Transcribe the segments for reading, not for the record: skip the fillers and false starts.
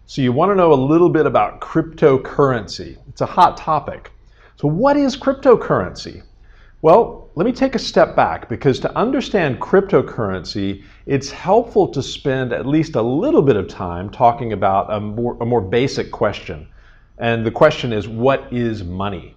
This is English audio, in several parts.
So you want to know a little bit about cryptocurrency. It's a hot topic. So what is cryptocurrency? Well, let me take a step back, because to understand cryptocurrency, it's helpful to spend at least a little bit of time talking about a more basic question. And the question is, what is money?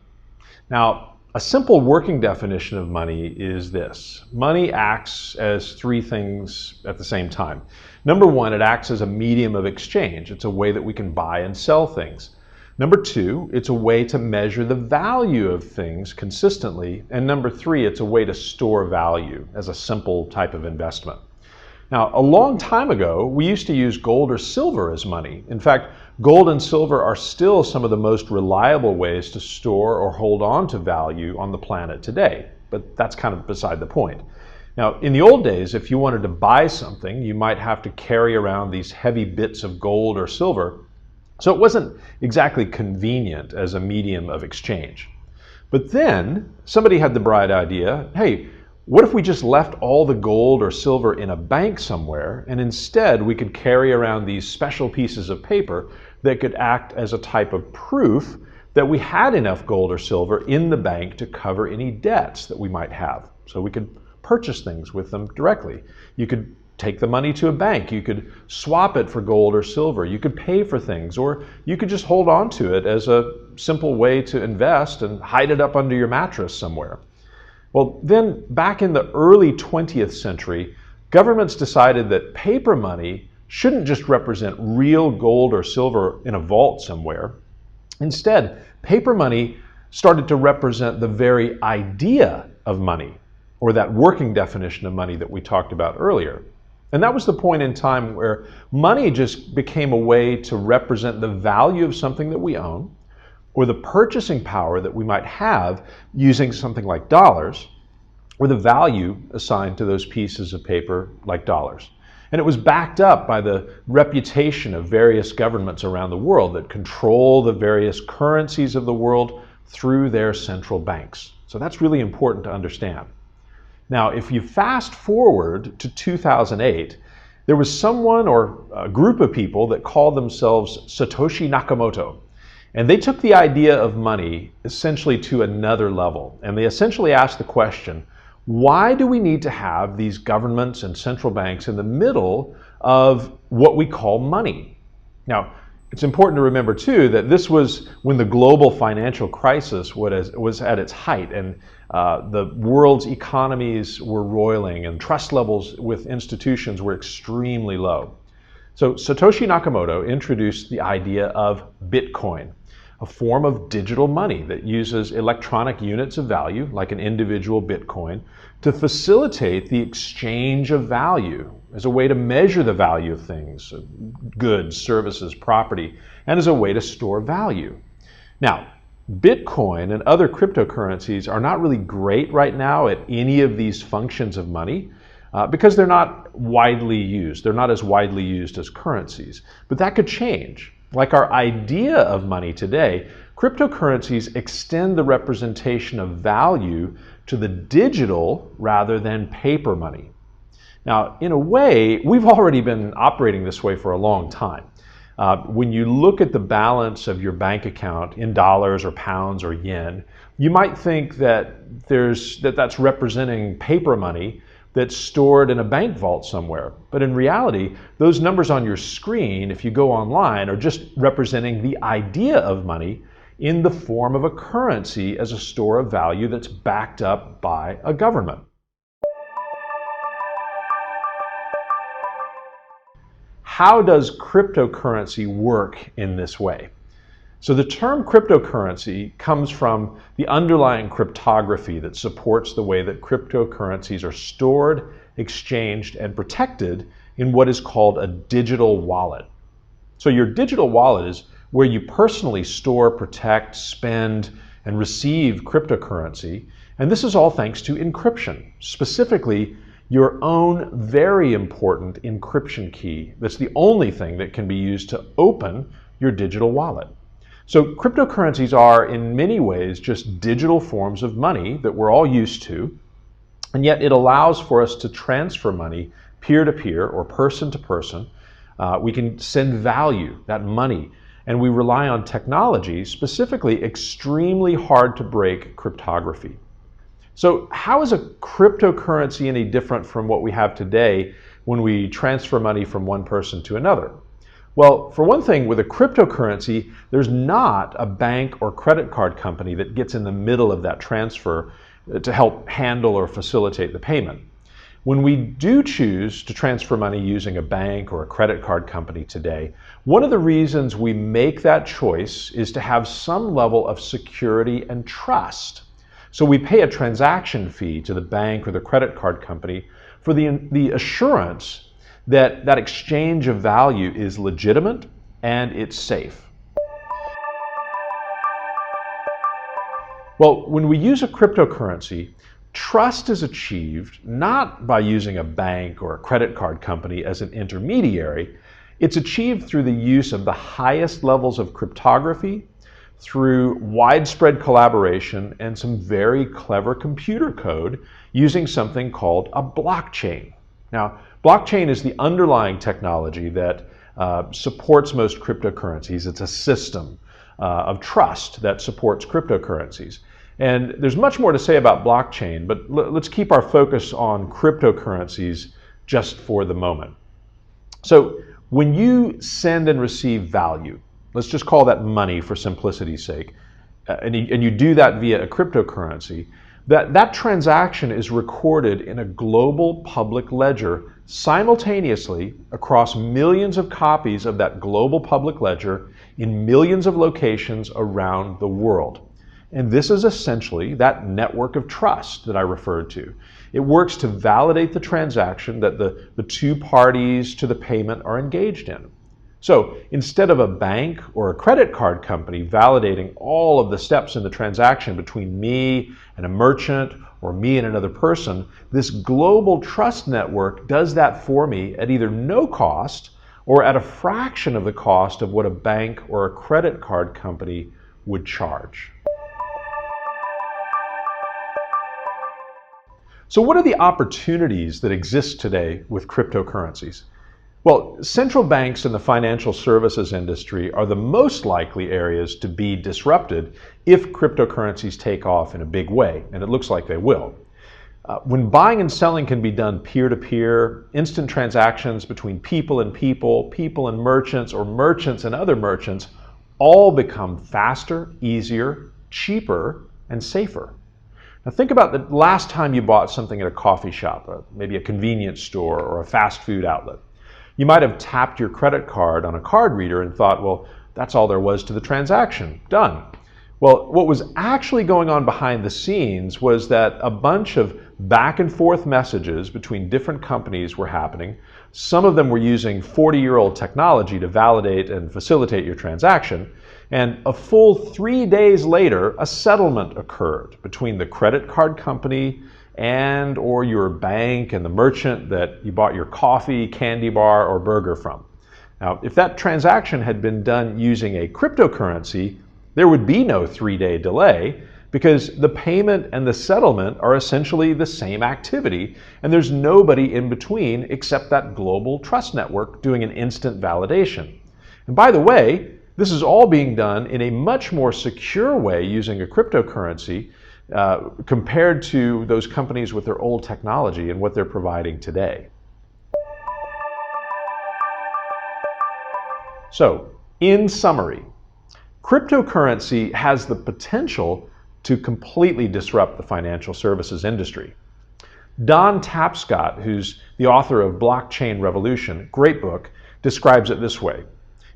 Now, a simple working definition of money is this. Money acts as three things at the same time. Number one, it acts as a medium of exchange. It's a way that we can buy and sell things. Number two, it's a way to measure the value of things consistently. And number three, it's a way to store value as a simple type of investment. Now, a long time ago, we used to use gold or silver as money. In fact, gold and silver are still some of the most reliable ways to store or hold on to value on the planet today. But that's kind of beside the point. Now, in the old days, if you wanted to buy something, you might have to carry around these heavy bits of gold or silver. So it wasn't exactly convenient as a medium of exchange. But then somebody had the bright idea, hey, what if we just left all the gold or silver in a bank somewhere, and instead we could carry around these special pieces of paper that could act as a type of proof that we had enough gold or silver in the bank to cover any debts that we might have. So we could purchase things with them directly. You could take the money to a bank, you could swap it for gold or silver, you could pay for things, or you could just hold on to it as a simple way to invest and hide it up under your mattress somewhere. Well, then back in the early 20th century, governments decided that paper money shouldn't just represent real gold or silver in a vault somewhere. Instead, paper money started to represent the very idea of money, or that working definition of money that we talked about earlier. And that was the point in time where money just became a way to represent the value of something that we own, or the purchasing power that we might have using something like dollars, or the value assigned to those pieces of paper like dollars. And it was backed up by the reputation of various governments around the world that control the various currencies of the world through their central banks. So that's really important to understand. Now, if you fast forward to 2008, there was someone or a group of people that called themselves Satoshi Nakamoto. And they took the idea of money essentially to another level. And they essentially asked the question, why do we need to have these governments and central banks in the middle of what we call money? Now, it's important to remember too that this was when the global financial crisis was at its height, and the world's economies were roiling and trust levels with institutions were extremely low. So Satoshi Nakamoto introduced the idea of Bitcoin, a form of digital money that uses electronic units of value, like an individual Bitcoin, to facilitate the exchange of value as a way to measure the value of things, goods, services, property, and as a way to store value. Now, Bitcoin and other cryptocurrencies are not really great right now at any of these functions of money because they're not widely used. They're not as widely used as currencies. But that could change. Like our idea of money today, cryptocurrencies extend the representation of value to the digital rather than paper money. Now, in a way, we've already been operating this way for a long time. When you look at the balance of your bank account in dollars or pounds or yen, you might think that that's representing paper money that's stored in a bank vault somewhere. But in reality, those numbers on your screen, if you go online, are just representing the idea of money in the form of a currency as a store of value that's backed up by a government. How does cryptocurrency work in this way? So the term cryptocurrency comes from the underlying cryptography that supports the way that cryptocurrencies are stored, exchanged, and protected in what is called a digital wallet. So your digital wallet is where you personally store, protect, spend, and receive cryptocurrency. And this is all thanks to encryption, specifically your own very important encryption key. That's the only thing that can be used to open your digital wallet. So cryptocurrencies are in many ways just digital forms of money that we're all used to, and yet it allows for us to transfer money peer-to-peer or person-to-person We can send value, that money, and we rely on technology, specifically extremely hard to break cryptography. So how is a cryptocurrency any different from what we have today when we transfer money from one person to another? Well, for one thing, with a cryptocurrency, there's not a bank or credit card company that gets in the middle of that transfer to help handle or facilitate the payment. When we do choose to transfer money using a bank or a credit card company today, one of the reasons we make that choice is to have some level of security and trust. So we pay a transaction fee to the bank or the credit card company for the assurance that that exchange of value is legitimate and it's safe. Well, when we use a cryptocurrency, trust is achieved not by using a bank or a credit card company as an intermediary. It's achieved through the use of the highest levels of cryptography, through widespread collaboration, and some very clever computer code using something called a blockchain. Now, blockchain is the underlying technology that supports most cryptocurrencies. It's a system of trust that supports cryptocurrencies. And there's much more to say about blockchain, but let's keep our focus on cryptocurrencies just for the moment. So when you send and receive value, let's just call that money for simplicity's sake, and you do that via a cryptocurrency, that transaction is recorded in a global public ledger simultaneously across millions of copies of that global public ledger in millions of locations around the world. And this is essentially that network of trust that I referred to. It works to validate the transaction that the two parties to the payment are engaged in. So instead of a bank or a credit card company validating all of the steps in the transaction between me and a merchant or me and another person, this global trust network does that for me at either no cost or at a fraction of the cost of what a bank or a credit card company would charge. So what are the opportunities that exist today with cryptocurrencies? Well, central banks and the financial services industry are the most likely areas to be disrupted if cryptocurrencies take off in a big way, and it looks like they will. When buying and selling can be done peer-to-peer, instant transactions between people and people, people and merchants, or merchants and other merchants, all become faster, easier, cheaper, and safer. Now think about the last time you bought something at a coffee shop, maybe a convenience store or a fast food outlet. You might have tapped your credit card on a card reader and thought, well, that's all there was to the transaction. Done. Well, what was actually going on behind the scenes was that a bunch of back and forth messages between different companies were happening. Some of them were using 40-year-old technology to validate and facilitate your transaction. And a full 3 days later, a settlement occurred between the credit card company and or your bank and the merchant that you bought your coffee, candy bar, or burger from. Now, if that transaction had been done using a cryptocurrency, there would be no 3-day delay because the payment and the settlement are essentially the same activity, and there's nobody in between except that global trust network doing an instant validation. And by the way, this is all being done in a much more secure way using a cryptocurrency compared to those companies with their old technology and what they're providing today. So, in summary, cryptocurrency has the potential to completely disrupt the financial services industry. Don Tapscott, who's the author of Blockchain Revolution, great book, describes it this way.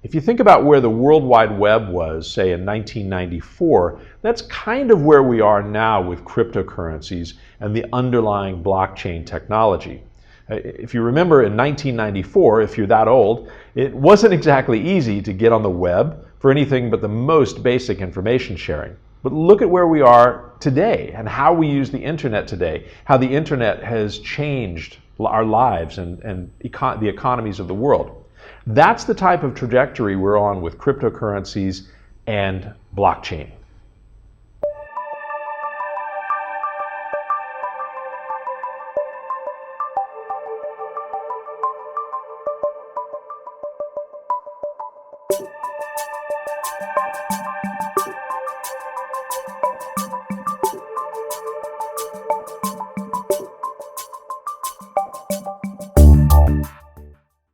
If you think about where the World Wide Web was, say in 1994, that's kind of where we are now with cryptocurrencies and the underlying blockchain technology. If you remember in 1994, if you're that old, it wasn't exactly easy to get on the web for anything but the most basic information sharing. But look at where we are today and how we use the internet today, how the internet has changed our lives and the economies of the world. That's the type of trajectory we're on with cryptocurrencies and blockchain.